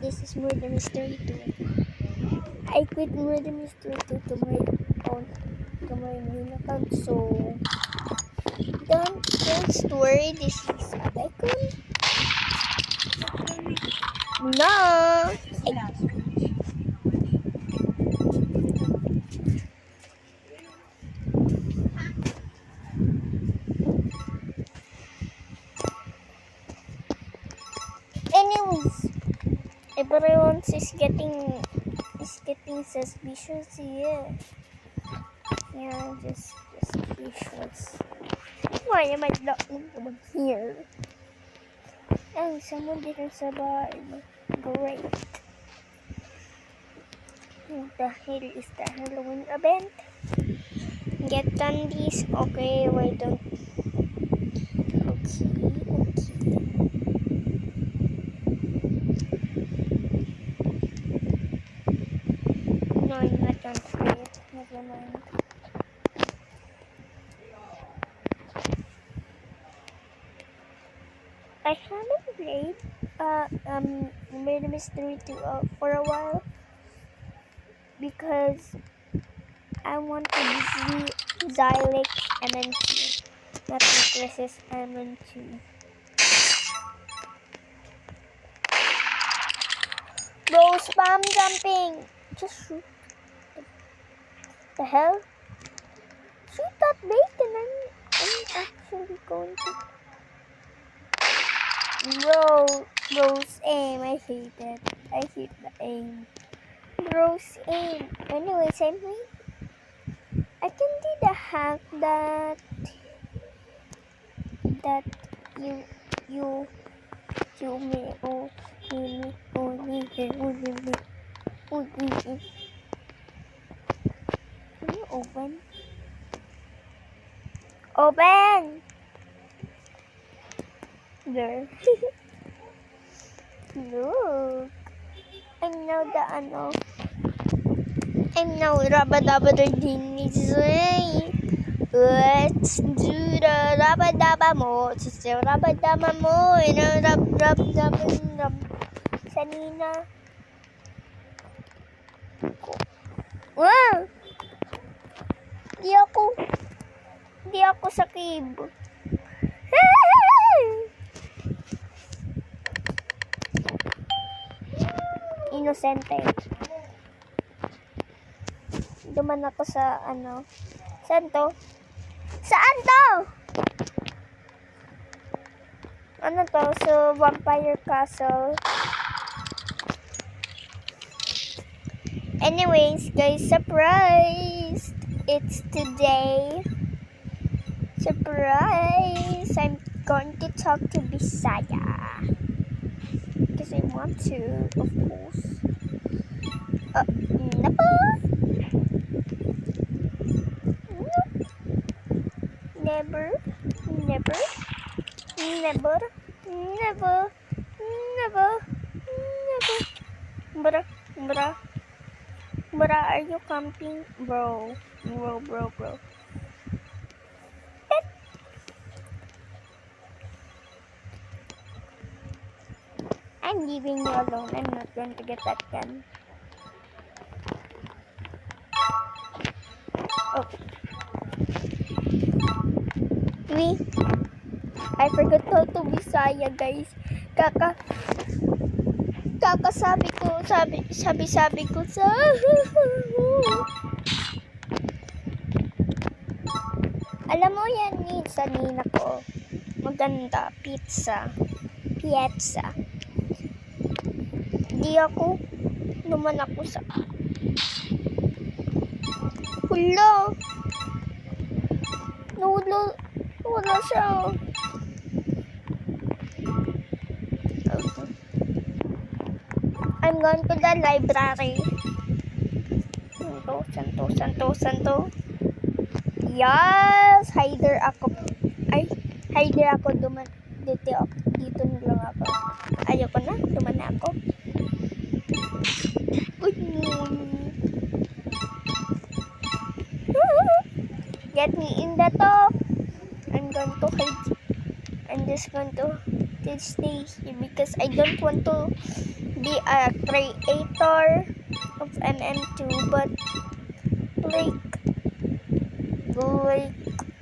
This is Murder Mystery 2. I quit Murder Mystery 2 to my main account, so don't worry, this is a icon. No! Anyways, everyone is getting suspicious here. Yeah, just suspicious. Why am I not here? Oh, someone didn't survive. Great. What the hell is the Halloween event? Get candies. Okay, why don't? Okay. No, I'm not on play. Never mind. I haven't played Murder Mystery 2 for a while because I want to see Xylix MN2, not Necklaces MN2. Bro, spam jumping! Just shoot. The hell? Shoot that bait and I'm actually going to... Bro's aim, I hate it. I hate the aim. Bro's aim. Anyways, I can do the hack that you me Can you open? Open! There. Look. I'm now Rabadabadardinizay. Let's do the Rabadaba mo. Just the Rabadaba mo. Rab. Sanina. Wow! Di ako sa cave. Inosente. Duman ako sa Saan to? Ano to? So, Vampire Castle. Anyways, guys, surprise! It's today. Surprise! I'm going to talk to Bisaya. Because I want to, of course. Never. Bro, are you camping? Bro. I'm leaving you alone. I'm not going to get that gun. Oh. I forgot how to Bisaya, guys. Sabi ko sa alam mo yan sa nina ko. Maganda. Pizza. Naman ako sa Hulo. Wala siya. I'm going to the library. Santo. Yes! Hider ako dito na lang ako. Ayoko na, duman na ako. Get me in the top. I'm just going to to stay here because I don't want to be a creator of MM2, but like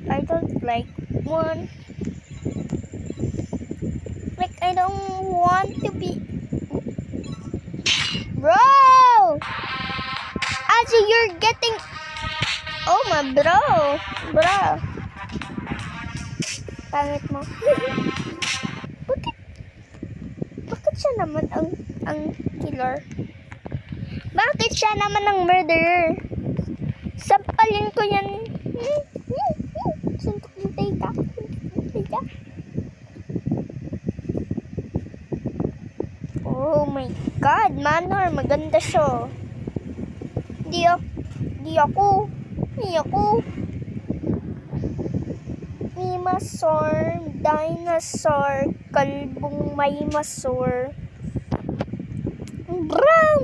I don't like one. Like I don't want to be, bro. As you're getting, oh my bro. Pangit mo. Bakit siya naman ang killer? Bakit siya naman ang murderer? Sampalin ko yan. Suntok ng teka. Oh my God, Manor, maganda siya. Di ako. Mimasor, dinosaur, kalbong may masor. Bram.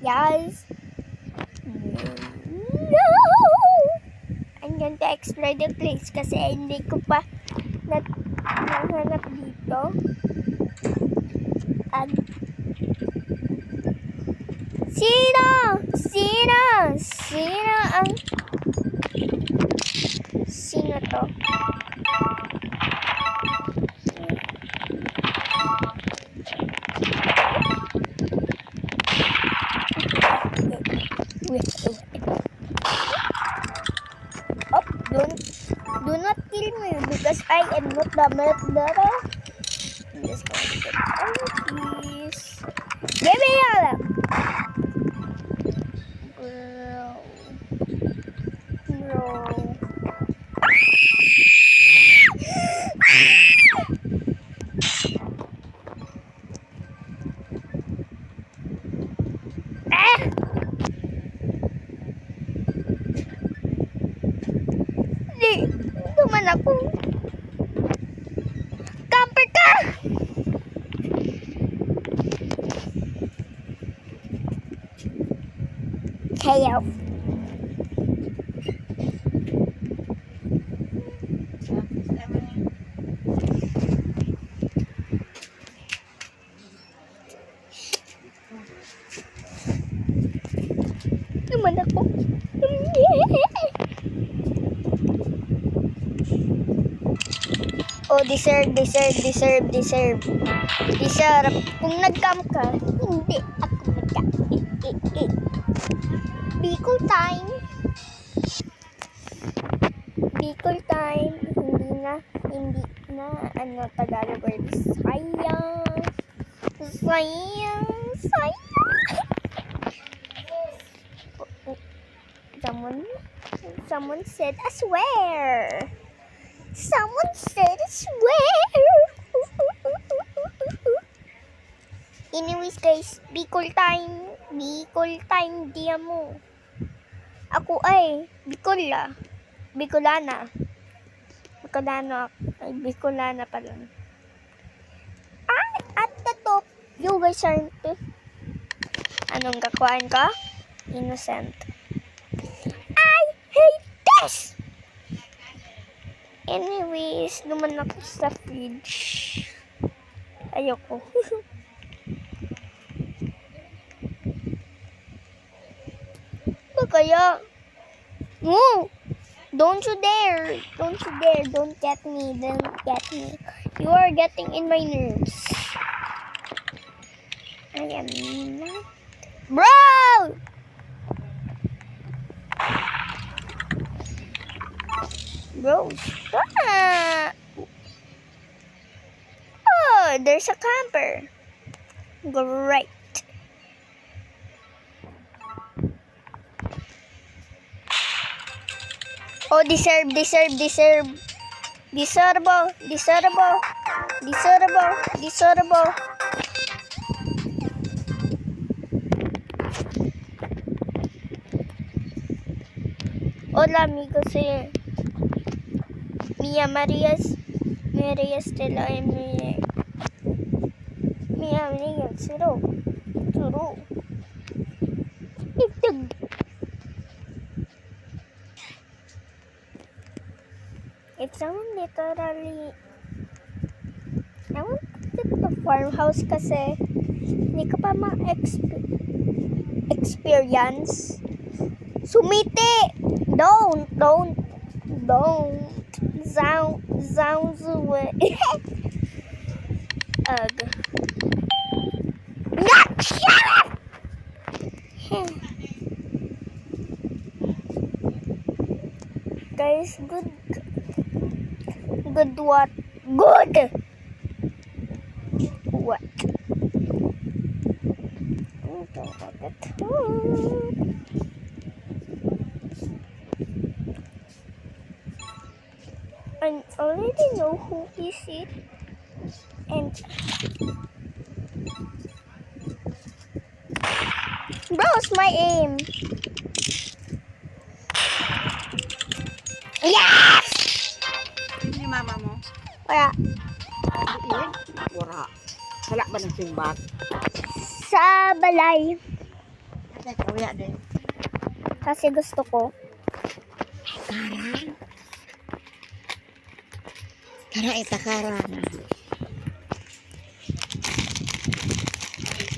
Yes. No. I'm going to explore the place kasi hindi ko pa nahanap dito. At Sino to? Oh, do not kill me because I am not the murderer. I'm just going to get all of these. Give me all. Bro. Duman ako. Camper ka! Kaya. Duman ako. Oh, deserve. Kung nag-camp ka, hindi ako nag-camp. Bicol time. Hindi na, Tagalog word. Sayang. Someone said, I swear. Anyways guys, Bicol time dia mo. Ako ay Bicolana pala. At the top, you guys aren't. Anong kakuhaan ka? Innocent. I hate this! Anyways, naman ako sa fridge. Ayoko. Ba kaya? No! Don't you dare! Don't get me. You are getting in my nerves. I am not. Bro! Bro, stop! Oh, there's a camper. Great. Oh, deserve. Hola amigos, Maria Stella y mi amiga Zero. If someone literally, I want to get the farmhouse kasi hindi ko pa ma-experience. Sumiti! Don't. Sounds away. Ugh. Shut up! Guys, good what? Good! What? I already know who is it. And bro's my aim. Yes! Ni mama mo? Wala. Wala. Wala ba ng simbag? Sa balay. Ay, kaya din. Kasi gusto ko. Karang. Karang itakarang.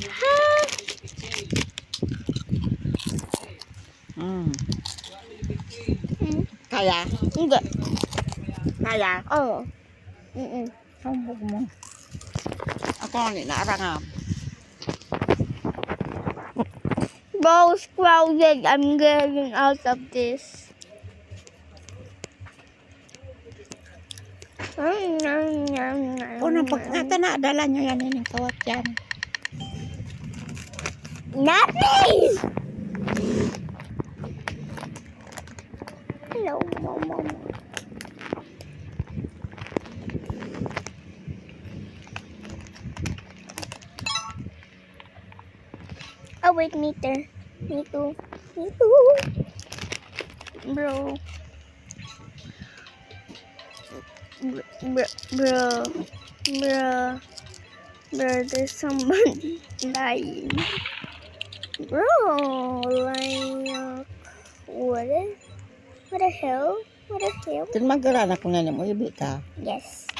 Ha? Kaya? Hindi. Kaya? Oo. Sambog mo. Ako ni naarangam. Bro's crowded. I'm getting out of this. Unang pagkata na, dala nyo yan yung kawat yan. Nothing! Hello, Mama. Oh, wait, meter. Me too. Bro. Bro, there's somebody dying. Bro, like, what the hell? Kung magkaroon ako nga mo, ibi ka. Yes.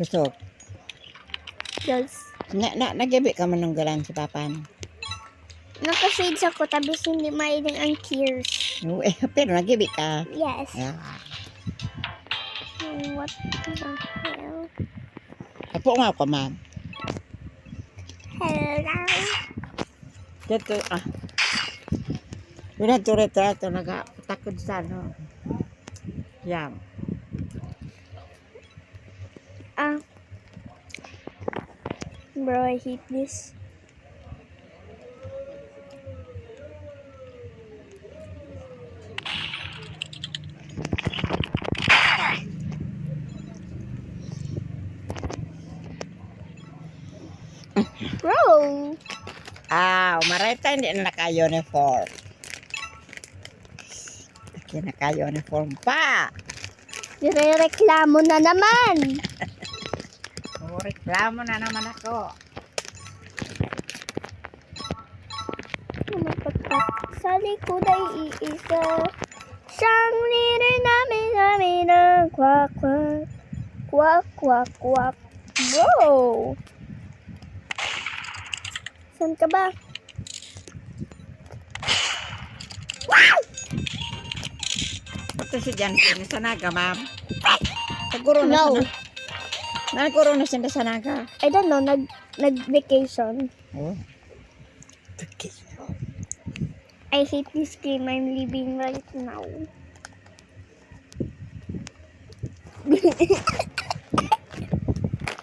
Gusto. Nag-ibi ka man ng galan si Papa. Nakashades ako, tapos hindi maining ang tears. Pero nag-ibi ka. Yes. Yeah. What the hell? Apo nga ako, ma'am. Hello? Dito, Yun ang retrato, nag-takod sa ano. Yan. Bro, I hate this. Bro! Marita hindi na naka-uniform. Hindi naka-uniform pa. Nire-reklamo na naman. Reklamo na naman ako. Sa likod ay iisa. Siyang leader namin ng kwak. Bro! Saan ka ba? Wow! Ito si Jansen, sa Naga, ma'am. Siguro na No. Nagkuro na siya sa Naga. I don't know, nag-vacation. Oh. I hate this game I'm living right now.